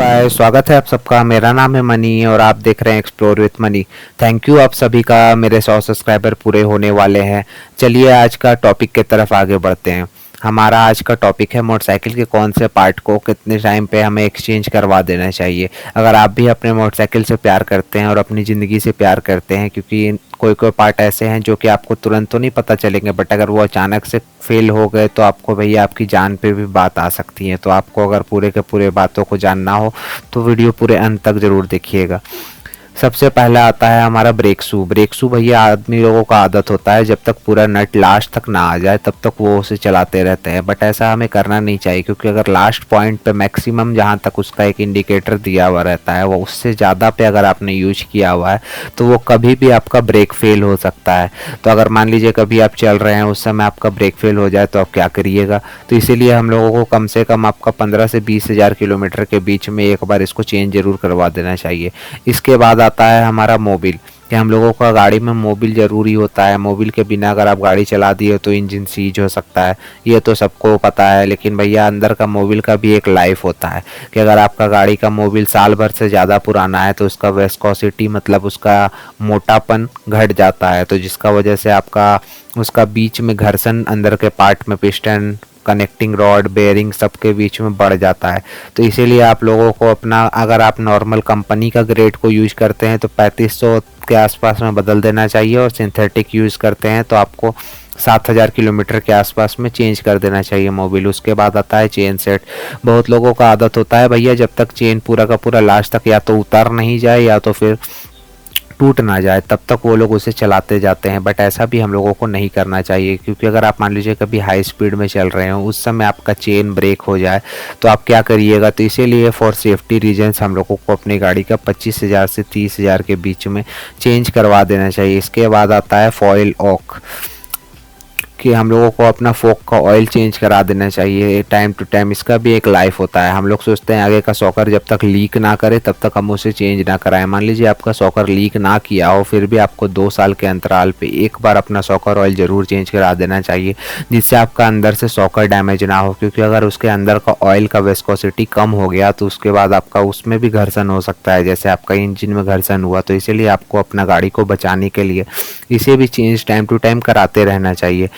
हाय, स्वागत है आप सबका। मेरा नाम है मनी और आप देख रहे हैं explore with money. Thank you आप सभी का। मेरे 100 सब्सक्राइबर पूरे होने वाले हैं। चलिए आज का टॉपिक की तरफ आगे बढ़ते हैं। हमारा आज का टॉपिक है मोटरसाइकिल के कौन से पार्ट को कितने टाइम पे हमें एक्सचेंज करवा देना चाहिए। अगर आप भी अपने मोटरसाइकिल से प्यार करते हैं और अपनी ज़िंदगी से प्यार करते हैं, क्योंकि कोई कोई पार्ट ऐसे हैं जो कि आपको तुरंत तो नहीं पता चलेंगे, बट अगर वो अचानक से फेल हो गए तो आपको भैया आपकी जान पे भी बात आ सकती है। तो आपको अगर पूरे के पूरे बातों को जानना हो तो वीडियो पूरे अंत तक ज़रूर देखिएगा। सबसे पहला आता है हमारा ब्रेक शू। ब्रेक शू भैया आदमी लोगों का आदत होता है, जब तक पूरा नट लास्ट तक ना आ जाए तब तक वो उसे चलाते रहते हैं, बट ऐसा हमें करना नहीं चाहिए, क्योंकि अगर लास्ट पॉइंट पे मैक्सिमम जहाँ तक उसका एक इंडिकेटर दिया हुआ रहता है वो उससे ज़्यादा पे अगर आपने यूज किया हुआ है तो वो कभी भी आपका ब्रेक फेल हो सकता है। तो अगर मान लीजिए कभी आप चल रहे हैं उस समय आपका ब्रेक फेल हो जाए तो आप क्या करिएगा। तो इसीलिए हम लोगों को कम से कम आपका 15 से 20 हज़ार किलोमीटर के बीच में एक बार इसको चेंज जरूर करवा देना चाहिए। इसके बाद आता है हमारा मोबिल, कि हम लोगों का गाड़ी में मोबिल ज़रूरी होता है। मोबिल के बिना अगर आप गाड़ी चला दिए तो इंजन सीज हो सकता है, ये तो सबको पता है। लेकिन भैया अंदर का मोबिल का भी एक लाइफ होता है, कि अगर आपका गाड़ी का मोबिल साल भर से ज़्यादा पुराना है तो उसका वेस्कोसिटी मतलब उसका मोटापन घट जाता है, तो जिसका वजह से आपका उसका बीच में घर्षण अंदर के पार्ट में पिस्टन कनेक्टिंग रॉड बेयरिंग सबके बीच में बढ़ जाता है। तो इसीलिए आप लोगों को अपना, अगर आप नॉर्मल कंपनी का ग्रेड को यूज करते हैं तो 3500 के आसपास में बदल देना चाहिए, और सिंथेटिक यूज़ करते हैं तो आपको 7000 किलोमीटर के आसपास में चेंज कर देना चाहिए मोबिल। उसके बाद आता है चेन सेट। बहुत लोगों का आदत होता है भैया जब तक चेन पूरा का पूरा लास्ट तक या तो उतर नहीं जाए या तो फिर टूट ना जाए तब तक वो लोग उसे चलाते जाते हैं, बट ऐसा भी हम लोगों को नहीं करना चाहिए। क्योंकि अगर आप मान लीजिए कभी हाई स्पीड में चल रहे हो उस समय आपका चेन ब्रेक हो जाए तो आप क्या करिएगा। तो इसीलिए फॉर सेफ्टी रीजंस हम लोगों को अपनी गाड़ी का 25,000 से 30,000 के बीच में चेंज करवा देना चाहिए। इसके बाद आता है फॉइल ऑक, कि हम लोगों को अपना फोक का ऑयल चेंज करा देना चाहिए टाइम टू टाइम। इसका भी एक लाइफ होता है। हम लोग सोचते हैं आगे का सॉकर जब तक लीक ना करे तब तक हम उसे चेंज ना कराएं। मान लीजिए आपका सॉकर लीक ना किया हो, फिर भी आपको 2 साल के अंतराल पे एक बार अपना सॉकर ऑयल ज़रूर चेंज करा देना चाहिए, जिससे आपका अंदर से सॉकर डैमेज ना हो। क्योंकि अगर उसके अंदर का ऑयल का वेस्कोसिटी कम हो गया तो उसके बाद आपका उसमें भी घर्षण हो सकता है, जैसे आपका इंजन में घर्षण हुआ। तो इसीलिए आपको अपना गाड़ी को बचाने के लिए इसे भी चेंज टाइम टू टाइम कराते रहना चाहिए।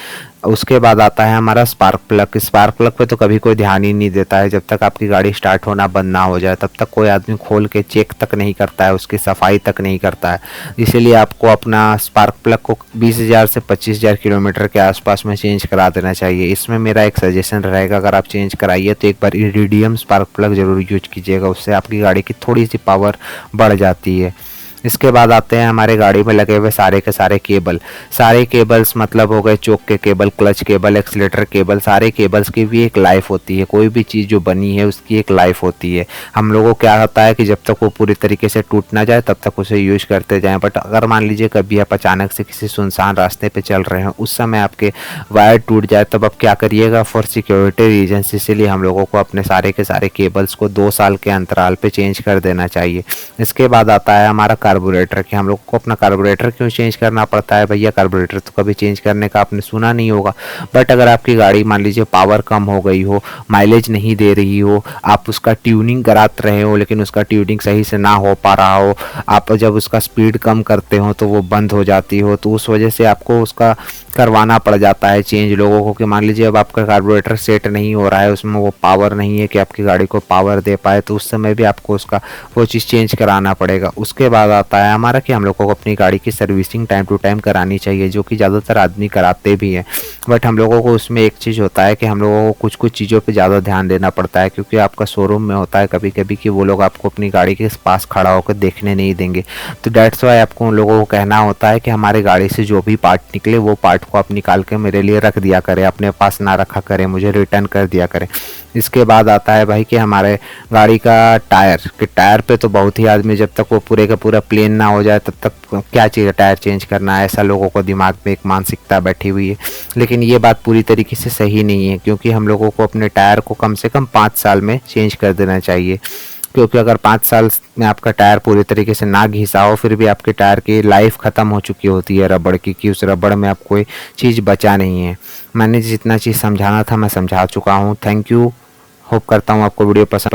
उसके बाद आता है हमारा स्पार्क प्लग। स्पार्क प्लग पे तो कभी कोई ध्यान ही नहीं देता है। जब तक आपकी गाड़ी स्टार्ट होना बंद ना हो जाए तब तक कोई आदमी खोल के चेक तक नहीं करता है, उसकी सफाई तक नहीं करता है। इसीलिए आपको अपना स्पार्क प्लग को 20,000 से 25,000 किलोमीटर के आसपास में चेंज करा देना चाहिए। इसमें मेरा एक सजेशन रहेगा, अगर आप चेंज कराइए तो एक बार इरिडियम स्पार्क प्लग ज़रूर यूज कीजिएगा, उससे आपकी गाड़ी की थोड़ी सी पावर बढ़ जाती है। इसके बाद आते हैं हमारे गाड़ी में लगे हुए सारे के सारे केबल। सारे केबल्स मतलब हो गए चोक के cable, clutch cable, accelerator cable. सारे केबल्स की भी एक लाइफ होती है। कोई भी चीज़ जो बनी है उसकी एक लाइफ होती है। हम लोगों को क्या होता है कि जब तक वो पूरी तरीके से टूट ना जाए तब तक उसे यूज करते जाएं। बट अगर मान लीजिए कभी आप अचानक से किसी सुनसान रास्ते पर चल रहे हैं, उस समय आपके वायर टूट जाए, तब आप क्या करिएगा। फॉर सिक्योरिटी रीजन्स इसीलिए हम लोगों को अपने सारे के सारे केबल्स को 2 साल के अंतराल पर चेंज कर देना चाहिए। इसके बाद आता है हमारा कार्बोरेटर, कि हम लोग को अपना कार्बोरेटर क्यों चेंज करना पड़ता है। भैया कार्बोरेटर तो कभी चेंज करने का आपने सुना नहीं होगा, बट अगर आपकी गाड़ी मान लीजिए पावर कम हो गई हो, माइलेज नहीं दे रही हो, आप उसका ट्यूनिंग कराते रहे हो लेकिन उसका ट्यूनिंग सही से ना हो पा रहा हो, आप जब उसका स्पीड कम करते हो तो वो बंद हो जाती हो, तो उस वजह से आपको उसका करवाना पड़ जाता है चेंज लोगों को। कि मान लीजिए अब आपका कार्बोरेटर सेट नहीं हो रहा है, उसमें वो पावर नहीं है कि आपकी गाड़ी को पावर दे पाए, तो उस समय भी आपको उसका वो चीज़ चेंज कराना पड़ेगा। उसके बाद आता है हमारा कि हम लोगों को अपनी गाड़ी की सर्विसिंग टाइम टू टाइम करानी चाहिए, जो कि ज़्यादातर आदमी कराते भी हैं। बट हम लोगों को उसमें एक चीज़ होता है कि हम लोगों को कुछ कुछ चीज़ों पे ज़्यादा ध्यान देना पड़ता है, क्योंकि आपका शोरूम में होता है कभी कभी कि वो लोग आपको अपनी गाड़ी के पास खड़ा होकर देखने नहीं देंगे। तो डेट्स वाई आपको उन लोगों को कहना होता है कि हमारी गाड़ी से जो भी पार्ट निकले वो पार्ट को आप निकाल के मेरे लिए रख दिया करें, अपने पास ना रखा करें, मुझे रिटर्न कर दिया करें। इसके बाद आता है भाई कि हमारे गाड़ी का टायर, कि टायर पे तो बहुत ही आदमी जब तक वो पूरे का पूरा प्लेन ना हो जाए तब तक क्या चाहिए टायर चेंज करना है, ऐसा लोगों को दिमाग में एक मानसिकता बैठी हुई है। लेकिन ये बात पूरी तरीके से सही नहीं है, क्योंकि हम लोगों को अपने टायर को कम से कम 5 साल में चेंज कर देना चाहिए। क्योंकि अगर 5 साल में आपका टायर पूरी तरीके से ना घिसा हो फिर भी आपके टायर की लाइफ ख़त्म हो चुकी होती है रबड़ की, कि उस रबड़ में आप कोई चीज़ बचा नहीं है। मैंने जितना चीज़ समझाना था मैं समझा चुका हूँ। Thank you. होप करता हूँ आपको वीडियो पसंद